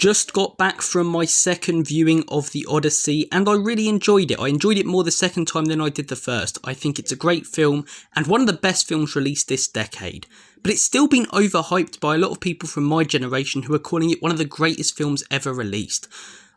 just got back from my second viewing of The Odyssey and I really enjoyed it. I enjoyed it more the second time than I did the first. I think it's a great film and one of the best films released this decade. But it's still been overhyped by a lot of people from my generation who are calling it one of the greatest films ever released.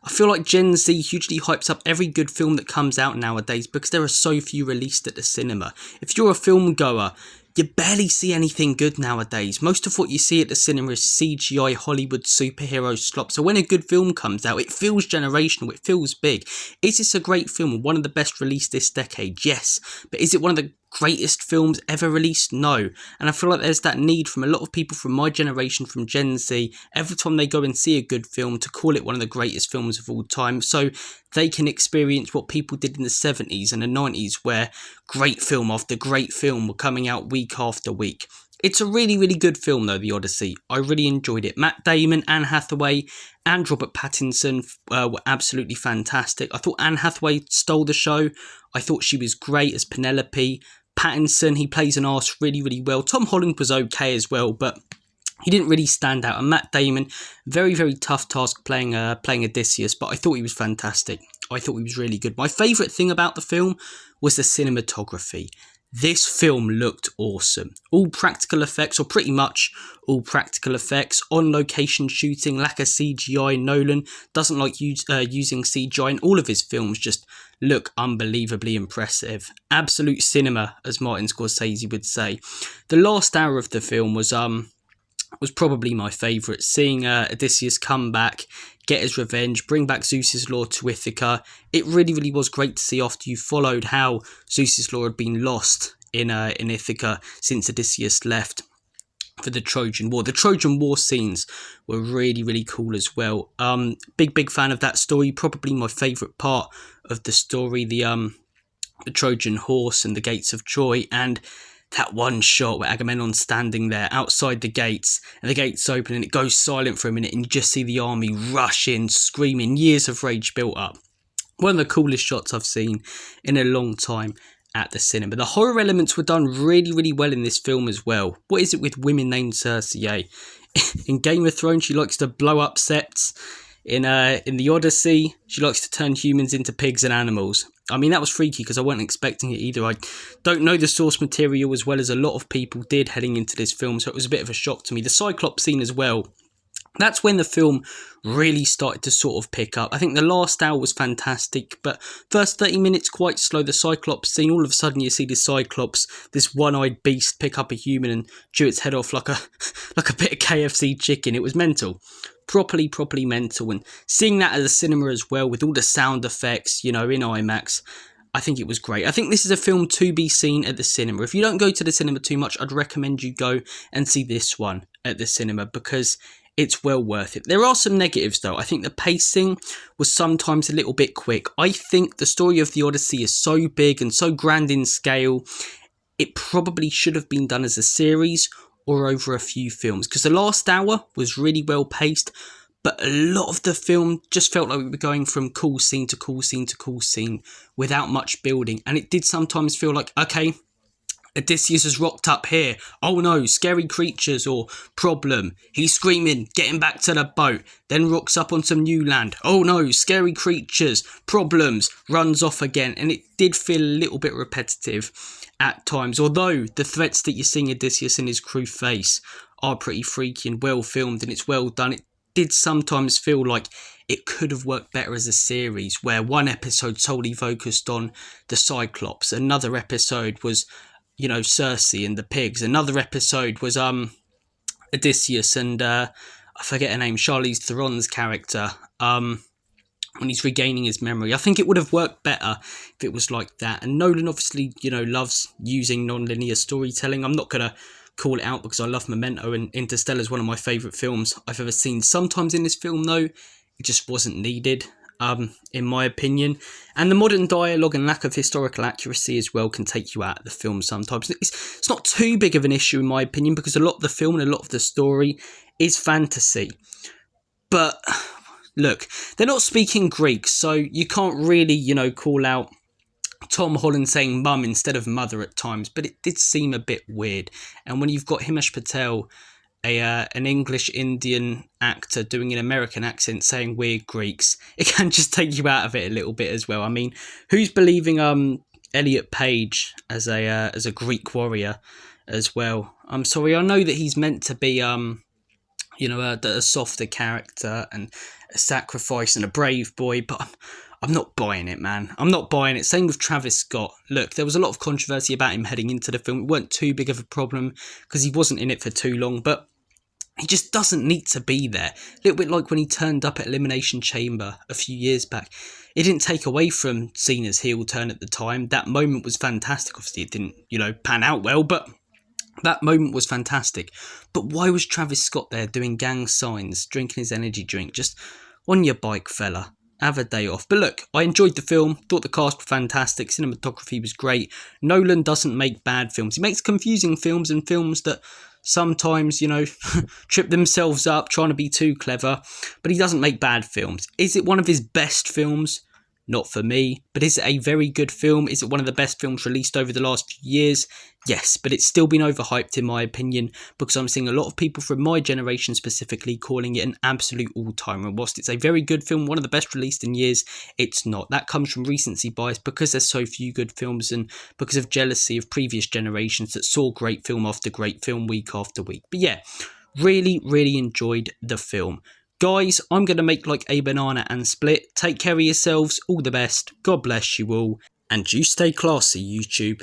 I feel like Gen Z hugely hypes up every good film that comes out nowadays because there are so few released at the cinema. If you're a film goer, you barely see anything good nowadays. Most of what you see at the cinema is CGI Hollywood superhero slop. So when a good film comes out, it feels generational, it feels big. Is this a great film? One of the best released this decade? Yes. But is it one of the greatest films ever released? No. And I feel like there's that need from a lot of people from my generation, from Gen Z, every time they go and see a good film, to call it one of the greatest films of all time, so they can experience what people did in the 70s and the 90s, where great film after great film were coming out week after week. It's a really, really good film though, The Odyssey. I really enjoyed it. Matt Damon, Anne Hathaway and Robert Pattinson were absolutely fantastic. I thought Anne Hathaway stole the show. I thought she was great as Penelope. Pattinson, he plays an arse really, really well. Tom Holland was okay as well, but he didn't really stand out. And Matt Damon, very, very tough task playing Odysseus, but I thought he was fantastic. I thought he was really good. My favourite thing about the film was the cinematography. This film looked awesome. All practical effects, or pretty much all practical effects, on location shooting, lack of CGI. Nolan doesn't like using CGI, and all of his films just look unbelievably impressive. Absolute cinema, as Martin Scorsese would say. The last hour of the film was probably my favourite. Seeing Odysseus come back, get his revenge, bring back Zeus's law to Ithaca. It really, really was great to see after you followed how Zeus's law had been lost in Ithaca since Odysseus left for the Trojan War. The Trojan War scenes were really, really cool as well. Big fan of that story. Probably my favourite part of the story, the Trojan horse and the gates of Troy, and that one shot where Agamemnon's standing there outside the gates and the gates open and it goes silent for a minute and you just see the army rush in, screaming, years of rage built up. One of the coolest shots I've seen in a long time at the cinema. The horror elements were done really, really well in this film as well. What is it with women named Cersei? In Game of Thrones, she likes to blow up sets. In The Odyssey, she likes to turn humans into pigs and animals. I mean, that was freaky because I wasn't expecting it either. I don't know the source material as well as a lot of people did heading into this film, so it was a bit of a shock to me. The Cyclops scene as well. That's when the film really started to sort of pick up. I think the last hour was fantastic, but first 30 minutes quite slow. The Cyclops scene, all of a sudden you see the Cyclops, this one-eyed beast, pick up a human and chew its head off like a bit of KFC chicken. It was mental. Properly mental. And seeing that at the cinema as well, with all the sound effects, you know, in IMAX, I think it was great. I think this is a film to be seen at the cinema. If you don't go to the cinema too much, I'd recommend you go and see this one at the cinema because it's well worth it. There are some negatives though. I think the pacing was sometimes a little bit quick. I think the story of the Odyssey is so big and so grand in scale, it probably should have been done as a series or over a few films, because the last hour was really well paced, but a lot of the film just felt like we were going from cool scene to cool scene to cool scene without much building, and it did sometimes feel like, okay, Odysseus has rocked up here. Oh no, scary creatures or problem. He's screaming, getting back to the boat. Then rocks up on some new land. Oh no, scary creatures, problems, runs off again. And it did feel a little bit repetitive at times. Although the threats that you're seeing Odysseus and his crew face are pretty freaky and well filmed and it's well done, it did sometimes feel like it could have worked better as a series, where one episode solely focused on the Cyclops. Another episode was, you know, Cersei and the pigs. Another episode was Odysseus and I forget her name, Charlize Theron's character, when he's regaining his memory. I think it would have worked better if it was like that. And Nolan obviously, you know, loves using non-linear storytelling. I'm not gonna call it out because I love Memento, and Interstellar is one of my favourite films I've ever seen. Sometimes in this film though, it just wasn't needed. In my opinion, and the modern dialogue and lack of historical accuracy as well can take you out of the film sometimes. It's not too big of an issue in my opinion, because a lot of the film and a lot of the story is fantasy, but look, they're not speaking Greek, so you can't really, you know, call out Tom Holland saying mum instead of mother at times, but it did seem a bit weird. And when you've got Himesh Patel an English Indian actor doing an American accent saying we're Greeks, it can just take you out of it a little bit as well. I mean, who's believing Elliot Page as a Greek warrior as well? I'm sorry, I know that he's meant to be a softer character and a sacrifice and a brave boy, but I'm not buying it, man. I'm not buying it. Same with Travis Scott. Look, there was a lot of controversy about him heading into the film. It weren't too big of a problem because he wasn't in it for too long, but he just doesn't need to be there. A little bit like when he turned up at Elimination Chamber a few years back. It didn't take away from Cena's heel turn at the time. That moment was fantastic. Obviously, it didn't, pan out well, but that moment was fantastic. But why was Travis Scott there doing gang signs, drinking his energy drink? Just on your bike, fella. Have a day off. But look, I enjoyed the film. Thought the cast were fantastic. Cinematography was great. Nolan doesn't make bad films. He makes confusing films and films that sometimes, trip themselves up trying to be too clever. But he doesn't make bad films. Is it one of his best films? Not for me. But is it a very good film? Is it one of the best films released over the last few years? Yes, but it's still been overhyped in my opinion because I'm seeing a lot of people from my generation specifically calling it an absolute all-timer. And whilst it's a very good film, one of the best released in years, it's not. That comes from recency bias because there's so few good films and because of jealousy of previous generations that saw great film after great film week after week. But yeah, really, really enjoyed the film. Guys, I'm going to make like a banana and split. Take care of yourselves. All the best. God bless you all. And you stay classy, YouTube.